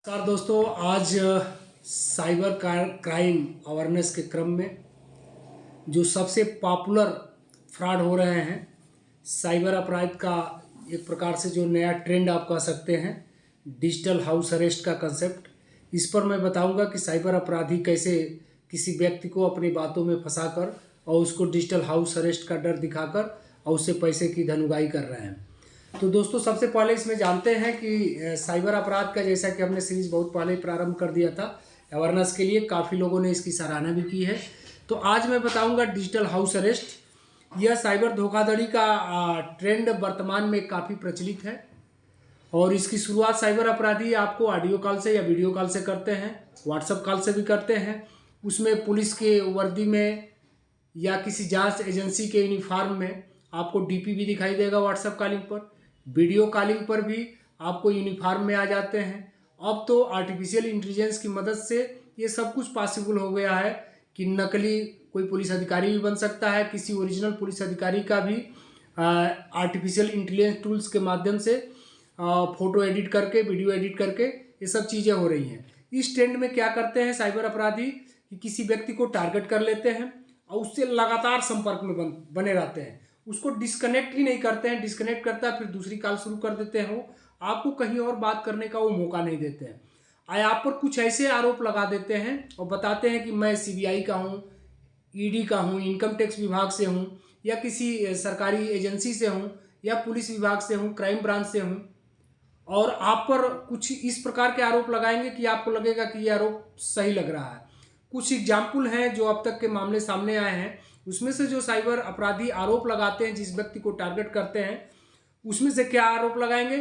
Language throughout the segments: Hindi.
नमस्कार दोस्तों, आज साइबर क्राइम अवेयरनेस के क्रम में जो सबसे पॉपुलर फ्रॉड हो रहे हैं, साइबर अपराध का एक प्रकार से जो नया ट्रेंड आप कह सकते हैं, डिजिटल हाउस अरेस्ट का कंसेप्ट। इस पर मैं बताऊंगा कि साइबर अपराधी कैसे किसी व्यक्ति को अपनी बातों में फंसाकर और उसको डिजिटल हाउस अरेस्ट का डर दिखाकर और उससे पैसे की धन कर रहे हैं। तो दोस्तों, सबसे पहले इसमें जानते हैं कि साइबर अपराध का, जैसा कि हमने सीरीज बहुत पहले ही प्रारंभ कर दिया था अवेयरनेस के लिए, काफ़ी लोगों ने इसकी सराहना भी की है। तो आज मैं बताऊंगा डिजिटल हाउस अरेस्ट। यह साइबर धोखाधड़ी का ट्रेंड वर्तमान में काफ़ी प्रचलित है और इसकी शुरुआत साइबर अपराधी आपको ऑडियो कॉल से या वीडियो कॉल से करते हैं, व्हाट्सएप कॉल से भी करते हैं। उसमें पुलिस के वर्दी में या किसी जांच एजेंसी के यूनिफॉर्म में आपको डीपी भी दिखाई देगा। व्हाट्सएप कॉलिंग पर, वीडियो कॉलिंग पर भी आपको यूनिफॉर्म में आ जाते हैं। अब तो आर्टिफिशियल इंटेलिजेंस की मदद से ये सब कुछ पॉसिबल हो गया है कि नकली कोई पुलिस अधिकारी भी बन सकता है, किसी ओरिजिनल पुलिस अधिकारी का भी आर्टिफिशियल इंटेलिजेंस टूल्स के माध्यम से फोटो एडिट करके, वीडियो एडिट करके ये सब चीज़ें हो रही हैं। इस ट्रेंड में क्या करते हैं साइबर अपराधी कि किसी व्यक्ति को टारगेट कर लेते हैं और उससे लगातार संपर्क में बने रहते हैं, उसको डिस्कनेक्ट ही नहीं करते हैं। डिस्कनेक्ट करता है फिर दूसरी कॉल शुरू कर देते हैं, वो आपको कहीं और बात करने का वो मौका नहीं देते हैं। आप पर कुछ ऐसे आरोप लगा देते हैं और बताते हैं कि मैं सीबीआई का हूँ, ईडी का हूँ, इनकम टैक्स विभाग से हूँ, या किसी सरकारी एजेंसी से हूँ, या पुलिस विभाग से हूँ, क्राइम ब्रांच से हूँ, और आप पर कुछ इस प्रकार के आरोप लगाएंगे कि आपको लगेगा कि ये आरोप सही लग रहा है। कुछ एग्जाम्पल हैं जो अब तक के मामले सामने आए हैं, उसमें से जो साइबर अपराधी आरोप लगाते हैं, जिस व्यक्ति को टारगेट करते हैं, उसमें से क्या आरोप लगाएंगे?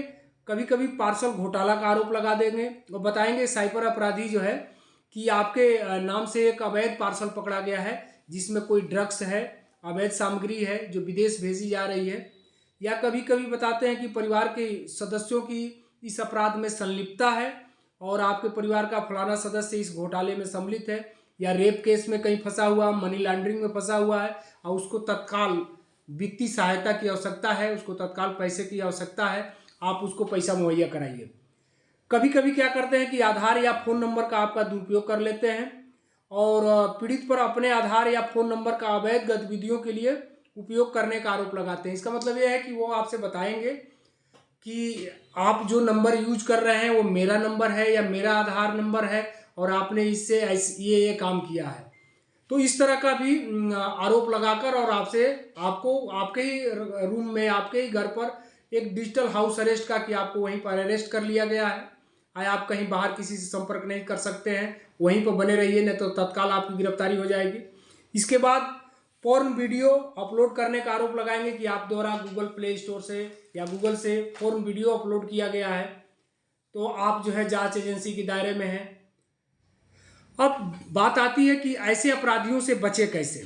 कभी कभी पार्सल घोटाला का आरोप लगा देंगे और बताएंगे साइबर अपराधी जो है कि आपके नाम से एक अवैध पार्सल पकड़ा गया है जिसमें कोई ड्रग्स है, अवैध सामग्री है जो विदेश भेजी जा रही है। या कभी कभी बताते हैं कि परिवार के सदस्यों की इस अपराध में संलिप्तता है और आपके परिवार का फलाना सदस्य इस घोटाले में सम्मिलित है, या रेप केस में कहीं फंसा हुआ, मनी लॉन्ड्रिंग में फंसा हुआ है और उसको तत्काल वित्तीय सहायता की आवश्यकता है, उसको तत्काल पैसे की आवश्यकता है, आप उसको पैसा मुहैया कराइए। कभी कभी क्या करते हैं कि आधार या फ़ोन नंबर का आपका दुरुपयोग कर लेते हैं और पीड़ित पर अपने आधार या फ़ोन नंबर का अवैध गतिविधियों के लिए उपयोग करने का आरोप लगाते हैं। इसका मतलब ये है कि वो आपसे बताएंगे कि आप जो नंबर यूज कर रहे हैं वो मेरा नंबर है या मेरा आधार नंबर है और आपने इससे ये काम किया है। तो इस तरह का भी आरोप लगाकर और आपको आपके ही रूम में, आपके ही घर पर एक डिजिटल हाउस अरेस्ट का, कि आपको वहीं पर अरेस्ट कर लिया गया है, आप कहीं बाहर किसी से संपर्क नहीं कर सकते हैं, वहीं पर बने रहिए, नहीं तो तत्काल आपकी गिरफ्तारी हो जाएगी। इसके बाद पोर्न वीडियो अपलोड करने का आरोप लगाएंगे कि आप द्वारा गूगल प्ले स्टोर से या गूगल से पोर्न वीडियो अपलोड किया गया है, तो आप जो है जांच एजेंसी के दायरे में हैं। अब बात आती है कि ऐसे अपराधियों से बचे कैसे।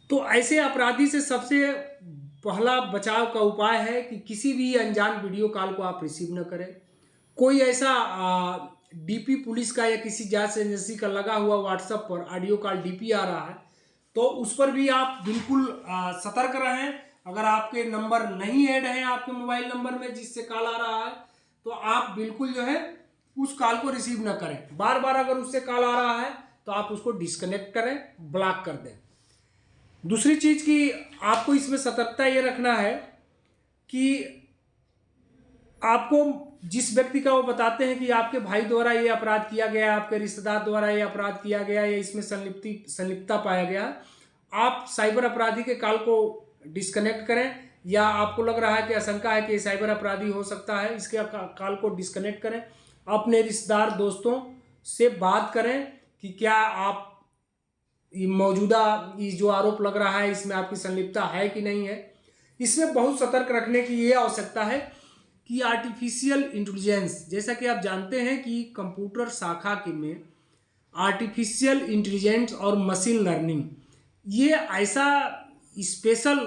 तो ऐसे अपराधी से सबसे पहला बचाव का उपाय है कि किसी भी अनजान वीडियो कॉल को आप रिसीव न करें। कोई ऐसा डीपी पुलिस का या किसी जांच एजेंसी का लगा हुआ व्हाट्सएप पर ऑडियो कॉल डीपी आ रहा है तो उस पर भी आप बिल्कुल सतर्क रहें। अगर आपके नंबर नहीं ऐड है आपके मोबाइल नंबर में जिससे कॉल आ रहा है, तो आप बिल्कुल जो है उस कॉल को रिसीव ना करें। बार बार अगर उससे कॉल आ रहा है तो आप उसको डिस्कनेक्ट करें, ब्लॉक कर दें। दूसरी चीज की आपको इसमें सतर्कता ये रखना है कि आपको जिस व्यक्ति का वो बताते हैं कि आपके भाई द्वारा ये अपराध किया गया, आपके रिश्तेदार द्वारा ये अपराध किया गया या इसमें संलिप्तता पाया गया, आप साइबर अपराधी के कॉल को डिस्कनेक्ट करें। या आपको लग रहा है कि आशंका है कि साइबर अपराधी हो सकता है, इसके कॉल को डिस्कनेक्ट करें। अपने रिश्तेदार दोस्तों से बात करें कि क्या आप मौजूदा ये जो आरोप लग रहा है इसमें आपकी संलिप्तता है कि नहीं है। इसमें बहुत सतर्क रखने की ये आवश्यकता है कि आर्टिफिशियल इंटेलिजेंस, जैसा कि आप जानते हैं कि कंप्यूटर शाखा के में आर्टिफिशियल इंटेलिजेंस और मशीन लर्निंग ये ऐसा स्पेशल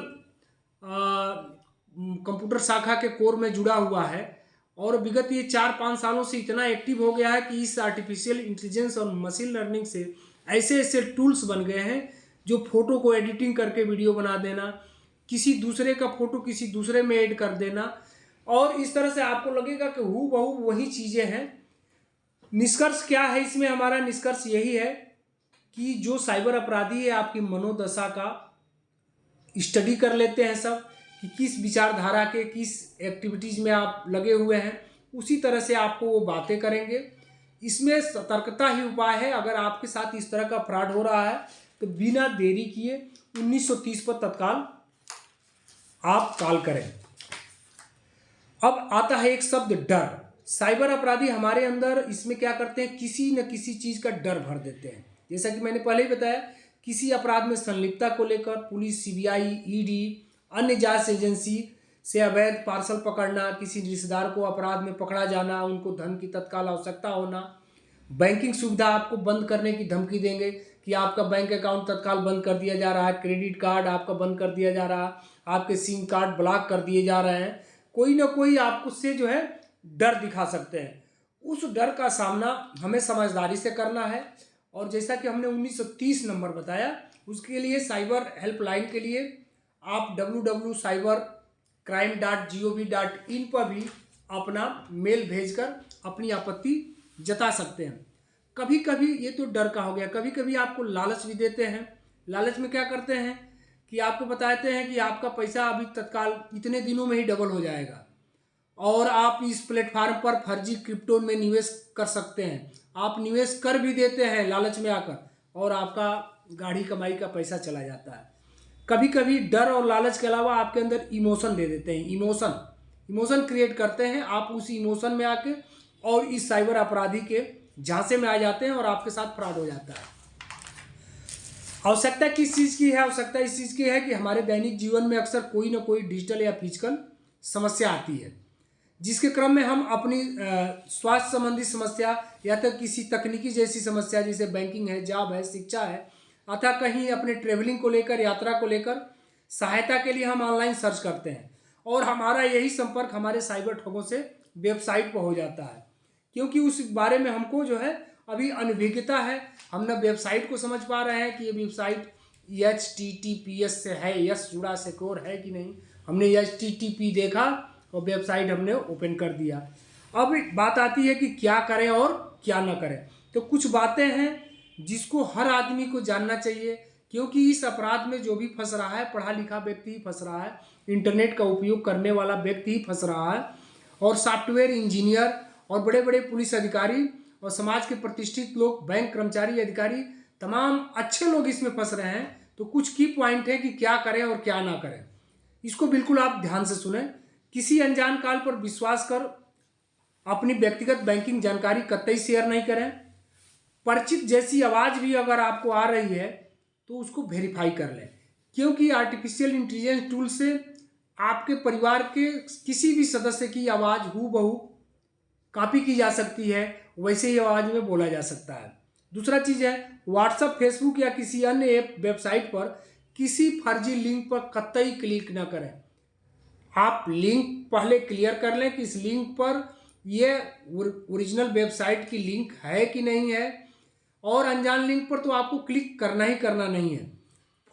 कंप्यूटर शाखा के कोर में जुड़ा हुआ है और विगत ये 4-5 सालों से इतना एक्टिव हो गया है कि इस आर्टिफिशियल इंटेलिजेंस और मशीन लर्निंग से ऐसे ऐसे टूल्स बन गए हैं जो फोटो को एडिटिंग करके वीडियो बना देना, किसी दूसरे का फोटो किसी दूसरे में ऐड कर देना, और इस तरह से आपको लगेगा कि हूबहू वही चीज़ें हैं निष्कर्ष क्या है इसमें? हमारा निष्कर्ष यही है कि जो साइबर अपराधी है आपकी मनोदशा का स्टडी कर लेते हैं सब, कि किस विचारधारा के किस एक्टिविटीज़ में आप लगे हुए हैं, उसी तरह से आपको वो बातें करेंगे। इसमें सतर्कता ही उपाय है। अगर आपके साथ इस तरह का फ्रॉड हो रहा है तो बिना देरी किए 1930 पर तत्काल आप कॉल करें। अब आता है एक शब्द डर। साइबर अपराधी हमारे अंदर इसमें क्या करते हैं, किसी न किसी चीज़ का डर भर देते हैं। जैसा कि मैंने पहले ही बताया, किसी अपराध में संलिप्तता को लेकर पुलिस, सीबीआई, ईडी, अन्य जांच एजेंसी से अवैध पार्सल पकड़ना, किसी रिश्तेदार को अपराध में पकड़ा जाना, उनको धन की तत्काल आवश्यकता होना, बैंकिंग सुविधा आपको बंद करने की धमकी देंगे कि आपका बैंक अकाउंट तत्काल बंद कर दिया जा रहा है, क्रेडिट कार्ड आपका बंद कर दिया जा रहा है, आपके सिम कार्ड ब्लॉक कर दिए जा रहे हैं। कोई ना कोई आपको से जो है डर दिखा सकते हैं। उस डर का सामना हमें समझदारी से करना है। और जैसा कि हमने 1930 नंबर बताया, उसके लिए साइबर हेल्पलाइन के लिए आप www.cybercrime.gov.in पर भी अपना मेल भेजकर अपनी आपत्ति जता सकते हैं। कभी कभी ये तो डर का हो गया, कभी कभी आपको लालच भी देते हैं। लालच में क्या करते हैं कि आपको बताते हैं कि आपका पैसा अभी तत्काल इतने दिनों में ही डबल हो जाएगा और आप इस प्लेटफार्म पर फर्जी क्रिप्टो में निवेश कर सकते हैं। आप निवेश कर भी देते हैं लालच में आकर, और आपका गाढ़ी कमाई का पैसा चला जाता है। कभी कभी डर और लालच के अलावा आपके अंदर इमोशन दे देते हैं। इमोशन क्रिएट करते हैं। आप उस इमोशन में आके और इस साइबर अपराधी के झांसे में आ जाते हैं और आपके साथ फ्रॉड हो जाता है। आवश्यकता किस चीज़ की है? आवश्यकता इस चीज़ की है कि हमारे दैनिक जीवन में अक्सर कोई ना कोई डिजिटल या फिजिकल समस्या आती है, जिसके क्रम में हम अपनी स्वास्थ्य संबंधी समस्या या तो किसी तकनीकी जैसी समस्या, जैसे बैंकिंग है, जॉब है, शिक्षा है, अथवा कहीं अपने ट्रेवलिंग को लेकर, यात्रा को लेकर सहायता के लिए हम ऑनलाइन सर्च करते हैं और हमारा यही संपर्क हमारे साइबर ठगों से वेबसाइट पर हो जाता है, क्योंकि उस बारे में हमको जो है अभी अनभिज्ञता है। हम न वेबसाइट को समझ पा रहे हैं कि ये वेबसाइट HTTPS से है, यस जुड़ा सिक्योर है कि नहीं। हमने HTTP देखा और वेबसाइट हमने ओपन कर दिया। अब बात आती है कि क्या करें और क्या ना करें। तो कुछ बातें हैं जिसको हर आदमी को जानना चाहिए, क्योंकि इस अपराध में जो भी फंस रहा है पढ़ा लिखा व्यक्ति ही फंस रहा है, इंटरनेट का उपयोग करने वाला व्यक्ति ही फंस रहा है, और सॉफ्टवेयर इंजीनियर और बड़े बड़े पुलिस अधिकारी और समाज के प्रतिष्ठित लोग, बैंक कर्मचारी, अधिकारी, तमाम अच्छे लोग इसमें फंस रहे हैं। तो कुछ की पॉइंट है कि क्या करें और क्या ना करें। इसको बिल्कुल आप ध्यान से सुनें। किसी अनजान कॉल पर विश्वास कर अपनी व्यक्तिगत बैंकिंग जानकारी कतई शेयर नहीं करें। परिचित जैसी आवाज़ भी अगर आपको आ रही है तो उसको वेरीफाई कर लें, क्योंकि आर्टिफिशियल इंटेलिजेंस टूल से आपके परिवार के किसी भी सदस्य की आवाज़ हूबहू कॉपी की जा सकती है, वैसे ही आवाज़ में बोला जा सकता है। दूसरा चीज़ है, व्हाट्सएप, फेसबुक या किसी अन्य ऐप, वेबसाइट पर किसी फर्जी लिंक पर कतई क्लिक न करें। आप लिंक पहले क्लियर कर लें कि इस लिंक पर ये ओरिजिनल वेबसाइट की लिंक है कि नहीं है, और अनजान लिंक पर तो आपको क्लिक करना ही करना नहीं है।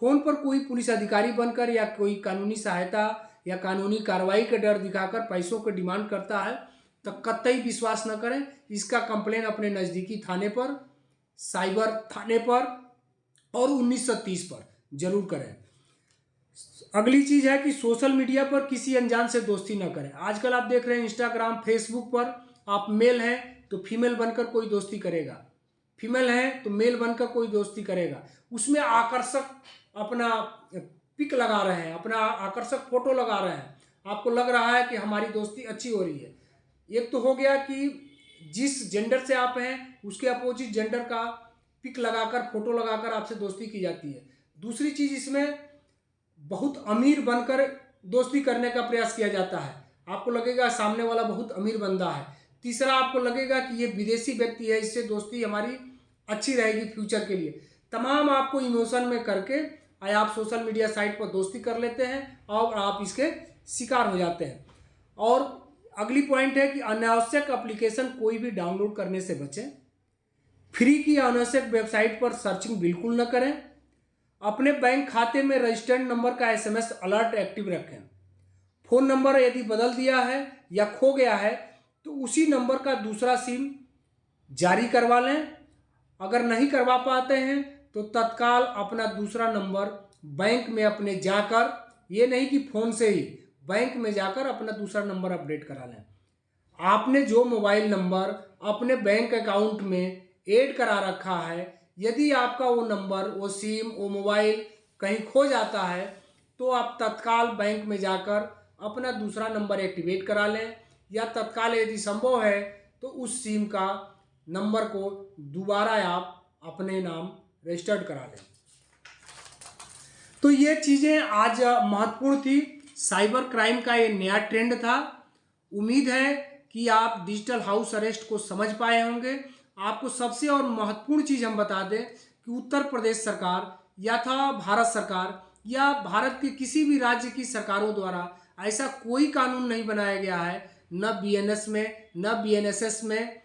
फ़ोन पर कोई पुलिस अधिकारी बनकर या कोई कानूनी सहायता या कानूनी कार्रवाई का डर दिखाकर पैसों की डिमांड करता है तो कतई विश्वास न करें। इसका कंप्लेन अपने नज़दीकी थाने पर, साइबर थाने पर और 1930 पर जरूर करें। अगली चीज़ है कि सोशल मीडिया पर किसी अनजान से दोस्ती न करें। आजकल आप देख रहे हैं इंस्टाग्राम, फेसबुक पर आप मेल हैं तो फीमेल बनकर कोई दोस्ती करेगा, फीमेल हैं तो मेल बनकर कोई दोस्ती करेगा। उसमें आकर्षक अपना पिक लगा रहे हैं, अपना आकर्षक फोटो लगा रहे हैं, आपको लग रहा है कि हमारी दोस्ती अच्छी हो रही है। एक तो हो गया कि जिस जेंडर से आप हैं उसके अपोजिट जेंडर का पिक लगाकर, फोटो लगाकर आपसे दोस्ती की जाती है। दूसरी चीज़, इसमें बहुत अमीर बनकर दोस्ती करने का प्रयास किया जाता है। आपको लगेगा सामने वाला बहुत अमीर बंदा है। तीसरा, आपको लगेगा कि ये विदेशी व्यक्ति है, इससे दोस्ती हमारी अच्छी रहेगी फ्यूचर के लिए। तमाम आपको इमोशन में करके आप सोशल मीडिया साइट पर दोस्ती कर लेते हैं और आप इसके शिकार हो जाते हैं। और अगली पॉइंट है कि अनावश्यक एप्लीकेशन कोई भी डाउनलोड करने से बचें। फ्री की अनावश्यक वेबसाइट पर सर्चिंग बिल्कुल न करें। अपने बैंक खाते में रजिस्टर्ड नंबर का SMS अलर्ट एक्टिव रखें। फ़ोन नंबर यदि बदल दिया है या खो गया है तो उसी नंबर का दूसरा सिम जारी करवा लें। अगर नहीं करवा पाते हैं तो तत्काल अपना दूसरा नंबर बैंक में अपने जाकर, ये नहीं कि फ़ोन से ही, बैंक में जाकर अपना दूसरा नंबर अपडेट करा लें। आपने जो मोबाइल नंबर अपने बैंक अकाउंट में ऐड करा रखा है, यदि आपका वो नंबर, वो सिम, वो मोबाइल कहीं खो जाता है तो आप तत्काल बैंक में जाकर अपना दूसरा नंबर एक्टिवेट करा लें, या तत्काल यदि संभव है तो उस सिम का नंबर को दोबारा आप अपने नाम रजिस्टर्ड करा लें। तो ये चीज़ें आज महत्वपूर्ण थी। साइबर क्राइम का ये नया ट्रेंड था। उम्मीद है कि आप डिजिटल हाउस अरेस्ट को समझ पाए होंगे। आपको सबसे और महत्वपूर्ण चीज़ हम बता दें कि उत्तर प्रदेश सरकार या था भारत सरकार या भारत के किसी भी राज्य की सरकारों द्वारा ऐसा कोई कानून नहीं बनाया गया है, न बीएनएस में, न बीएनएसएस में,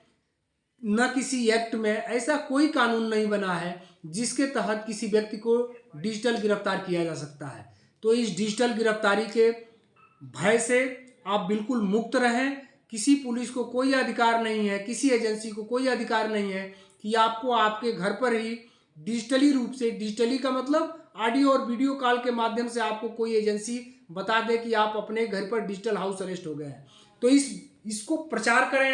न किसी एक्ट में ऐसा कोई कानून नहीं बना है जिसके तहत किसी व्यक्ति को डिजिटल गिरफ्तार किया जा सकता है। तो इस डिजिटल गिरफ्तारी के भय से आप बिल्कुल मुक्त रहें। किसी पुलिस को कोई अधिकार नहीं है, किसी एजेंसी को कोई अधिकार नहीं है कि आपको आपके घर पर ही डिजिटली रूप से, डिजिटली का मतलब ऑडियो और वीडियो कॉल के माध्यम से आपको कोई एजेंसी बता दे कि आप अपने घर पर डिजिटल हाउस अरेस्ट हो गए हैं। तो इसको प्रचार करें।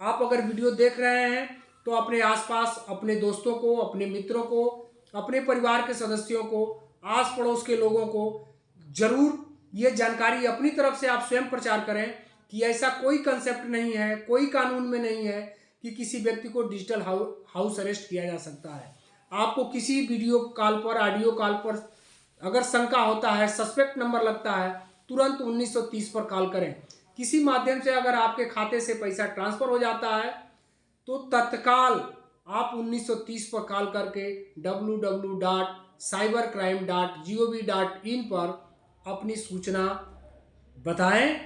आप अगर वीडियो देख रहे हैं तो अपने आसपास अपने दोस्तों को, अपने मित्रों को, अपने परिवार के सदस्यों को, आस पड़ोस के लोगों को जरूर ये जानकारी अपनी तरफ से आप स्वयं प्रचार करें कि ऐसा कोई कंसेप्ट नहीं है, कोई कानून में नहीं है कि किसी व्यक्ति को डिजिटल हाउस अरेस्ट किया जा सकता है। आपको किसी वीडियो कॉल पर, ऑडियो कॉल पर अगर शंका होता है, सस्पेक्ट नंबर लगता है, तुरंत 1930 पर कॉल करें। किसी माध्यम से अगर आपके खाते से पैसा ट्रांसफर हो जाता है तो तत्काल आप 1930 पर कॉल करके www.cybercrime.gov.in पर अपनी सूचना बताएं।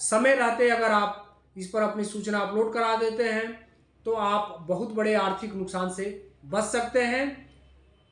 समय रहते अगर आप इस पर अपनी सूचना अपलोड करा देते हैं तो आप बहुत बड़े आर्थिक नुकसान से बच सकते हैं।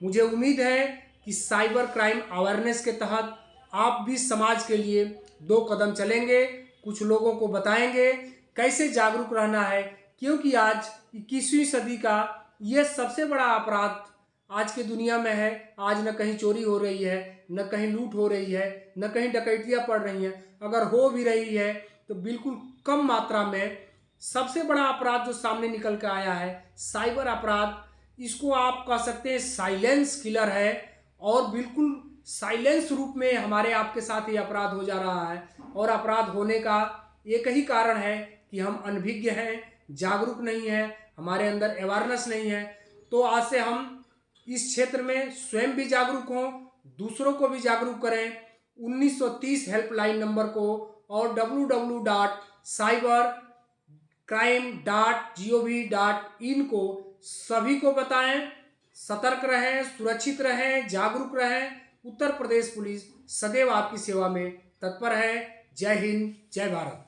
मुझे उम्मीद है कि साइबर क्राइम अवेयरनेस के तहत आप भी समाज के लिए 2 कदम चलेंगे, कुछ लोगों को बताएंगे कैसे जागरूक रहना है, क्योंकि आज 21वीं सदी का यह सबसे बड़ा अपराध आज की दुनिया में है। आज न कहीं चोरी हो रही है, न कहीं लूट हो रही है, न कहीं डकैतियाँ पड़ रही हैं। अगर हो भी रही है तो बिल्कुल कम मात्रा में। सबसे बड़ा अपराध जो सामने निकल कर आया है साइबर अपराध, इसको आप कह सकते हैं साइलेंस किलर है, और बिल्कुल साइलेंस रूप में हमारे आपके साथ ये अपराध हो जा रहा है। और अपराध होने का एक ही कारण है कि हम अनभिज्ञ हैं, जागरूक नहीं हैं, हमारे अंदर अवेयरनेस नहीं है। तो आज से हम इस क्षेत्र में स्वयं भी जागरूक हों, दूसरों को भी जागरूक करें। 1930 हेल्पलाइन नंबर को और www.cybercrime.gov.in को सभी को बताएं। सतर्क रहें, सुरक्षित रहें, जागरूक रहें। उत्तर प्रदेश पुलिस सदैव आपकी सेवा में तत्पर है। जय हिंद, जय भारत।